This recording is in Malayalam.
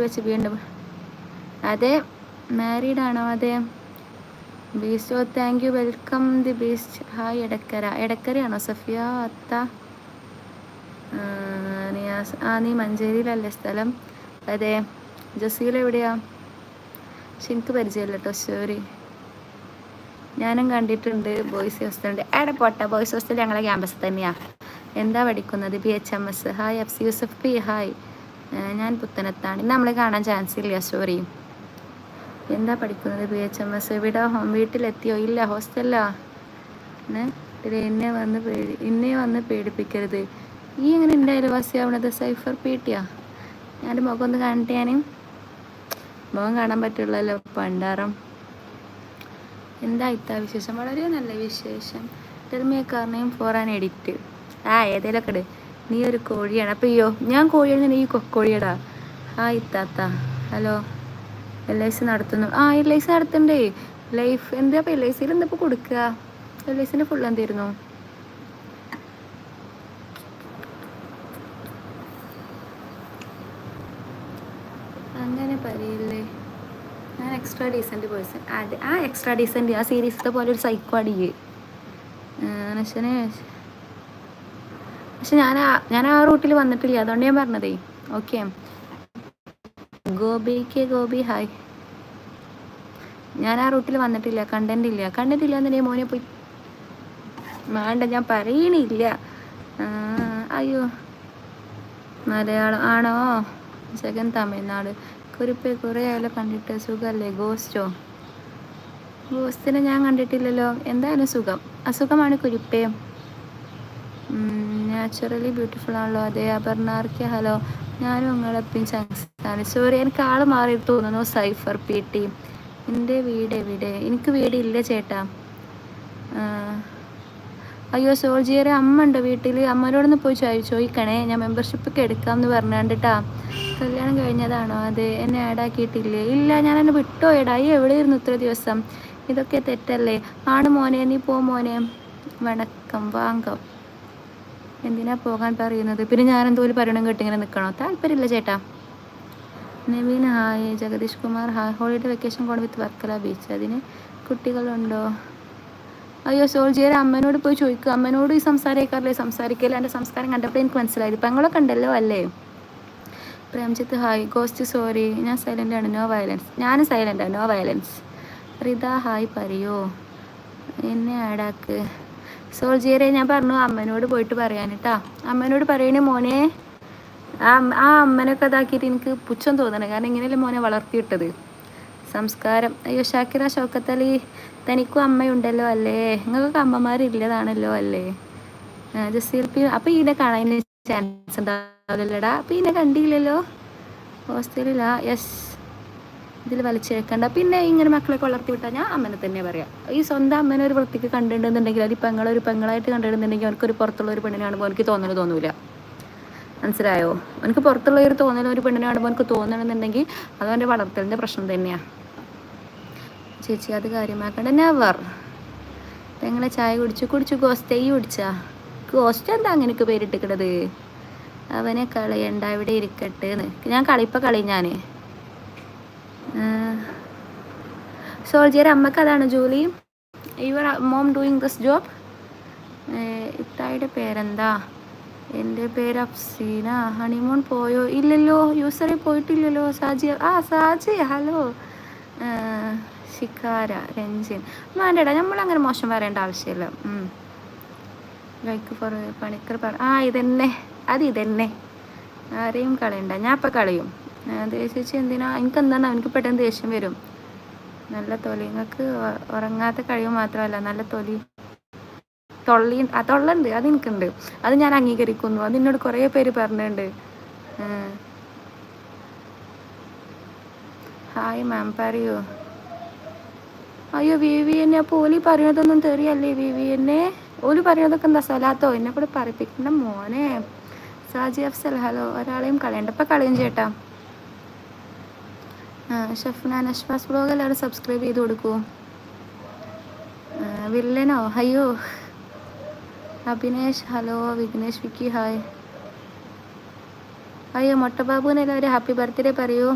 വെച്ച് വീണ്ടും അതെ മാരീഡ് ആണോ? അതെ. Beast, oh thank you, welcome the beast. Hi Edakkara. എടക്കരയാണോ സഫിയ അത്ത? നിയാസ്, നീ മഞ്ചേരിയിലല്ലേ സ്ഥലം? അതെ. ജസീൽ എവിടെയാ? പക്ഷെ എനിക്ക് പരിചയമില്ല കേട്ടോ, സോറി. ഞാനും കണ്ടിട്ടുണ്ട് ബോയ്സ് ഹോസ്റ്റലുണ്ട്. എവിടെ പോട്ടെ, ബോയ്സ് ഹോസ്റ്റൽ ഞങ്ങളെ ക്യാമ്പസ് തന്നെയാണ്. എന്താ പഠിക്കുന്നത്? BHMS. Hi F C Yusuf P. Hi, ഞാൻ പുത്തനത്താണ്. ഇന്ന് നമ്മളെ കാണാൻ ചാൻസ് ഇല്ല, സോറി. എന്താ പഠിക്കുന്നത്? BHMS. എവിടെ? വീട്ടിലെത്തിയോ? ഇല്ല, ഹോസ്റ്റലിലാ. എന്നെ വന്ന് പേടിപ്പിക്കരുത്. ഈ എങ്ങനെ എൻ്റെ അയൽവാസിയാവണത്? സൈഫർ പീട്ടിയാ? ഞാൻ മുഖം ഒന്ന് കാണട്ടെ. ഞാൻ മുഖം കാണാൻ പറ്റുള്ളല്ലോ, പണ്ടാറം. എന്താ ഇത്താ വിശേഷം? വളരെ നല്ല വിശേഷം. ടെൽമിയക്കാരനെയും ഫോറാൻ എഡിറ്റ്. ഏതേലൊക്കെ ഇട്. നീ ഒരു കോഴിയാണ്. അപ്പം അയ്യോ, ഞാൻ കോഴിയാണ്, നീ കൊക്കോഴിയടാ. ഇത്താത്ത ഹലോ. LIC നടത്തുന്നു. LIC നടത്തണ്ടേ. ലൈഫ് എന്താ ഇപ്പം LICയിൽ എന്താ ഇപ്പോൾ കൊടുക്കുക? LICൻ്റെ ഫുൾ എന്തായിരുന്നു? അങ്ങനെ പറയില്ലേ. ഞാൻ എക്സ്ട്രാ ഡീസൻറ്റ് പേഴ്സൺ. അതെ, എക്സ്ട്രാ ഡീസൻറ്റ് ആ സീരീസിലെ പോലെ ഒരു സൈക്കോ അടിയേ. പക്ഷെ ഞാൻ ആ റൂട്ടിൽ വന്നിട്ടില്ല, അതുകൊണ്ട് ഞാൻ പറഞ്ഞതേ. ഓക്കെ. ഗോപി ഹായ്. ഞാൻ ആ റൂട്ടിൽ വന്നിട്ടില്ല, കണ്ടന്റ് ഇല്ല എന്നെ മോനെ പോയി വേണ്ട, ഞാൻ പറയണില്ല. അയ്യോ, മലയാളം ആണോ? ജഗൻ തമിഴ്നാട്. കുറിപ്പ് കുറേ ആയാലും കണ്ടിട്ട്. സുഖമല്ലേ? ഗോസ്റ്റിനെ ഞാൻ കണ്ടിട്ടില്ലല്ലോ. എന്തായാലും സുഖം. അസുഖമാണ് കുരിപ്പേ. നാച്ചുറലി ബ്യൂട്ടിഫുൾ ആണല്ലോ. അതെ. അപർണാർക്ക് ഹലോ. ഞാനും നിങ്ങളെപ്പം ചാൻസാണ്. സോറി, എനിക്ക് ആൾ മാറി തോന്നുന്നു. Cipher PT. എൻ്റെ വീട് എവിടെ? എനിക്ക് വീടില്ല ചേട്ടാ. അയ്യോ സോൾജിയറെ, അമ്മ ഉണ്ട് വീട്ടിൽ. അമ്മനോടൊന്ന് പോയി ചോദിക്കണേ. ഞാൻ മെമ്പർഷിപ്പൊക്കെ എടുക്കാമെന്ന് പറഞ്ഞാണ്ടിട്ടാ. കല്യാണം കഴിഞ്ഞതാണോ? അതെ. എന്നെ ആഡാക്കിയിട്ടില്ലേ? ഇല്ല, ഞാൻ എന്നെ വിട്ടുപോയടാ. ഈ എവിടെയായിരുന്നു ഇത്ര ദിവസം? ഇതൊക്കെ തെറ്റല്ലേ? ആണ് മോനെ, നീ പോ മോനെ. വണക്കം വാങ്കം. എന്തിനാ പോകാൻ പറയുന്നത്? പിന്നെ ഞാനെന്തോ ഒരു പരിണം കേട്ടിങ്ങനെ നിൽക്കണോ? താല്പര്യമില്ല ചേട്ടാ. Naveen hi. Jagadish Kumar hi. Holiday vacation കോൺ വിത്ത് വർക്കല ബീച്ച്. അതിന് കുട്ടികളുണ്ടോ? അയ്യോ സോൾജിയറെ, അമ്മനോട് പോയി ചോദിക്കുക. അമ്മനോട് ഈ സംസാരിക്കല്ലേ. എൻ്റെ സംസ്കാരം കണ്ടപ്പോൾ എനിക്ക് മനസ്സിലായത്. പെങ്ങളൊക്കെ ഉണ്ടല്ലോ അല്ലേ? പ്രേംജിത്ത് ഹായ്. ഗോസ്റ്റ് സോറി, ഞാൻ സൈലൻ്റാണ്, നോ വയലൻസ്. ഞാനും സൈലൻ്റാണ്, നോ വയലൻസ്. റിത ഹായ് പറയോ. എന്നെ ആഡാക്ക്. സോൾജിയറെ, ഞാൻ പറഞ്ഞു അമ്മനോട് പോയിട്ട് പറയാനിട്ടാ. അമ്മനോട് പറയണേ മോനെ. അമ്മനൊക്കെ ഇതാക്കിയിട്ട് എനിക്ക് പുച്ഛം തോന്നണം. കാരണം ഇങ്ങനെയല്ലേ മോനെ വളർത്തിയിട്ടത്. സംസ്കാരം. അയ്യോ ഷാക്കിറ ഷൗക്കത്തലി, തനിക്കും അമ്മയുണ്ടല്ലോ അല്ലേ? നിങ്ങൾക്കൊക്കെ അമ്മമാരില്ലതാണല്ലോ അല്ലേ? ജസീൽ പി. അപ്പം ഇതിനെ കാണാൻ ചാൻസ് ഉണ്ടാവില്ലടാ. അപ്പം ഇതിനെ കണ്ടില്ലല്ലോ. ഹോസ്റ്റലിലാ? യെസ്. ഇതിൽ വലിച്ചെടുക്കണ്ട. പിന്നെ ഇങ്ങനെ മക്കളൊക്കെ വളർത്തി വിട്ടാൽ ഞാൻ അമ്മനെ തന്നെ പറയാം. ഈ സ്വന്തം അമ്മനെ ഒരു വൃത്തിക്ക് കണ്ടിട്ടുണ്ടെന്നുണ്ടെങ്കിൽ, അത് പെങ്ങളൊരു പെങ്ങളായിട്ട് കണ്ടിട്ടുണ്ടെന്നുണ്ടെങ്കിൽ അവനക്കൊരു പുറത്തുള്ള ഒരു പെണ്ണിനെ കാണുമ്പോൾ എനിക്ക് തോന്നൂല. മനസ്സിലായോ? എനിക്ക് പുറത്തുള്ള ഒരു തോന്നൽ ഒരു പെണ്ണിനെ കാണുമ്പോൾ എനിക്ക് തോന്നണമെന്നുണ്ടെങ്കിൽ അത് അവൻ്റെ വളർത്തലിൻ്റെ പ്രശ്നം തന്നെയാണ്. ചേച്ചി അത് കാര്യമാക്കണ്ട. നെവർ. പെങ്ങളെ ചായ കുടിച്ചു. ഗോസ്റ്റ് കുടിച്ചാ? ഗോസ്റ്റ് എന്താ അങ്ങനെയൊക്കെ പേരിട്ടിക്കണത്? അവനെ കളയണ്ട, ഇവിടെ ഇരിക്കട്ടെ എന്ന്. ഞാൻ കളയും ഞാൻ. സോൾജിയർ, അമ്മക്ക് അതാണ് ജോലി? Your mom doing this job? ഇത്തായുടെ പേരെന്താ? എൻ്റെ പേര് അഫ്സീന. ഹണിമൂൺ പോയോ? ഇല്ലല്ലോ. യൂസറെ പോയിട്ടില്ലല്ലോ. സാജി ഹലോ. ശിഖാര രഞ്ജിൻ. വേണ്ടടാ, നമ്മളങ്ങനെ മോശം വരേണ്ട ആവശ്യമില്ല. ലൈക്ക് ഫോർ പണിക്കർ ഇതന്നെ. ഇതന്നെ. ആരെയും കളയണ്ട, ഞാൻ ഇപ്പം കളയും. ദേശിച്ച് എന്തിനാ? എനിക്കെന്താണ്? എനിക്ക് പെട്ടെന്ന് ദേഷ്യം വരും. നല്ല തൊലി. നിങ്ങൾക്ക് ഉറങ്ങാത്ത കഴിവ് മാത്രമല്ല നല്ല തൊള്ളുണ്ട്. അതെനിക്കുണ്ട്. അത് ഞാൻ അംഗീകരിക്കുന്നു. അത് എന്നോട് കുറേ പേര് പറഞ്ഞിട്ടുണ്ട്. ഹായ് മാം പറയൂ. അയ്യോ VVN, അപ്പോൾ ഓലി പറയണതൊന്നും തെറിയല്ലേ VVN? ഓല് പറയണതൊക്കെ എന്താ സ്ഥലത്തോ? എന്നെ കൂടെ പറയിപ്പിക്കണ്ട മോനെ. സാജി അഫ്സൽ ഹലോ. ഒരാളെയും കളയണ്ട. ഇപ്പം കളയും ചേട്ടാ. ഷഫ്ന നഷ്വാസ് ബ്ലോഗ് എല്ലാവരും സബ്സ്ക്രൈബ് ചെയ്ത് കൊടുക്കൂ. വില്ലനോ? അയ്യോ. അഭിനേഷ് ഹലോ. വിഘ്നേഷ് വിക്കി ഹായ്. അയ്യോ മൊട്ടബാബുവിന് എല്ലാവരും ഹാപ്പി ബർത്ത്ഡേ പറയൂ.